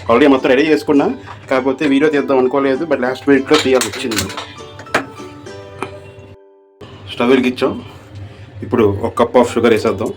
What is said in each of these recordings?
Already మొత్తం ready చేసుకున్నా, కాకపోతే వీడియో తీద్దాం అనుకోలేదు, బట్ లాస్ట్ మినిట్లో తీయాల్సి వచ్చింది. స్టవ్ వెలిగించాం. ఇప్పుడు 1 కప్ ఆఫ్ షుగర్ వేసేద్దాం.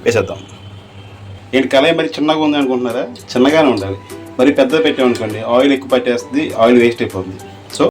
వేసేద్దాం. ఏంటి కళాయి మరి చిన్నగా ఉంది అనుకుంటున్నారా? చిన్నగానే ఉండాలి. మరి పెద్ద పెట్టామనుకోండి ఆయిల్ ఎక్కువ పట్టేస్తుంది, ఆయిల్ వేస్ట్ అయిపోతుంది. So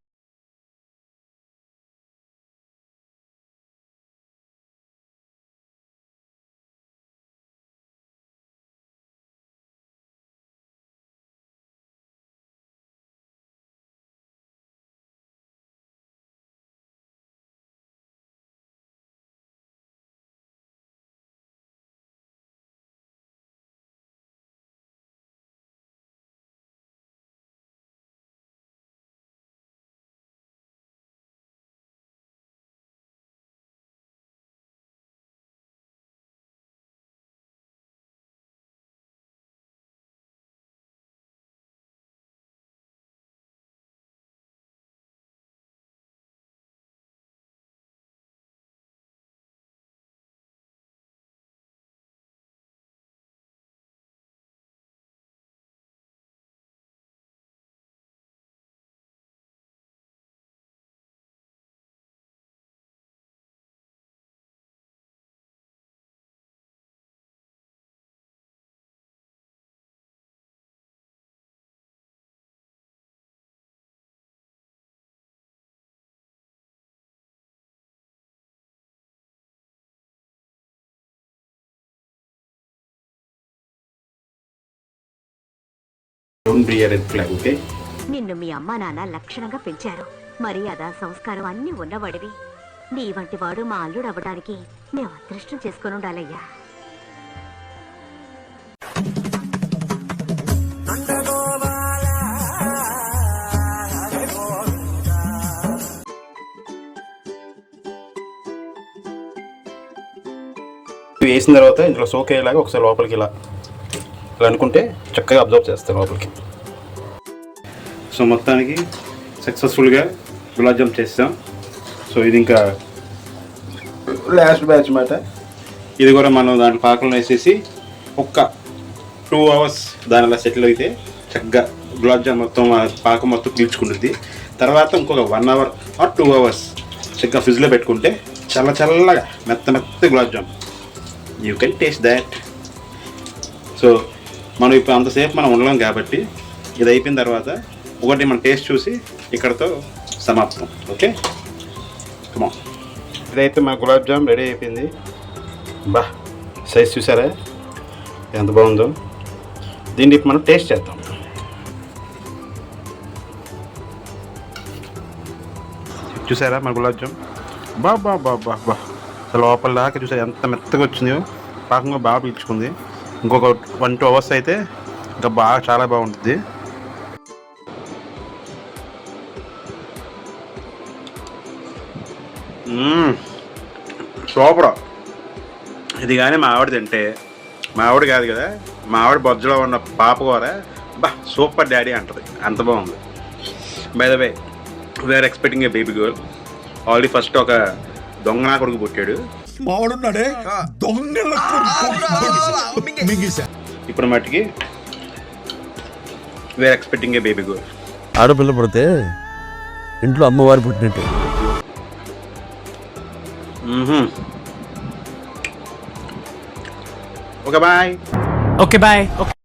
don't be a red flag, okay? నిన్ను మీ అమ్మా నాన్న లక్షణంగా పెంచారు. మర్యాద సంస్కారం అన్నీ ఉన్నవాడివి. నీ వంటి వాడు మా అల్లుడు అవ్వడానికి మేము అదృష్టం చేసుకుని ఉండాలయ్యా. వేసిన తర్వాత ఇందులో సోక్ అయ్యేలాగా ఒకసారి లోపలికి ఇలా అనుకుంటే చక్కగా అబ్జర్వ్ చేస్తారు లోపలికి. సో మొత్తానికి సక్సెస్ఫుల్గా గులాబ్ జామ్ చేస్తాం. సో ఇది ఇంకా లాస్ట్ బ్యాచ్ మాట. ఇది కూడా మనం దాంట్లో పాకంలో వేసేసి ఒక్క 2 అవర్స్ దానిలా సెటిల్ అయితే చక్కగా గులాబ్ జామ్ మొత్తం పాకం మొత్తం పీల్చుకుంటుంది. తర్వాత ఇంకొక 1 అవర్ ఆర్ 2 అవర్స్ చక్కగా ఫ్రిడ్జ్లో పెట్టుకుంటే చల్ల చల్లగా మెత్త gulab jam. You can taste that. So మనం ఇప్పుడు అంతసేపు మనం ఉండలేం కాబట్టి ఇది అయిపోయిన తర్వాత ఒకటి మనం టేస్ట్ చూసి ఇక్కడతో సమాప్తం. ఓకే, కమా. ఇదైతే మా గులాబ్ జామ్ రెడీ అయిపోయింది. బా, సైజ్ చూసారా ఎంత బాగుందో. దీన్ని ఇప్పుడు మనం టేస్ట్ చేద్దాం. చూసారా మన గులాబ్ జామ్ బాబా బాబా బా అసలు లోపల దాకా చూసారు ఎంత మెత్తగా వచ్చిందో, పాకంగా బాగా పీల్చుకుంది. ఇంకొక 1-2 అవర్స్ అయితే ఇంకా బాగా చాలా బాగుంటుంది. సూపర్. ఇది కానీ మా ఆవిడ తింటే, మా ఆవిడ కాదు కదా, మా ఆవిడ బొజ్జలో ఉన్న పాప కూడా బా సూపర్ డాడీ అంటది, అంత బాగుంది. By the way we are expecting a baby girl. Already first ఒక దొంగ నా కొడుకు పుట్టాడు. ఇప్పుడు మట్టికి we are expecting a baby girl. ఆడపిల్ల పుడితే ఇంట్లో అమ్మవారు పుట్టినట్టే. Okay bye. Okay, bye. Okay.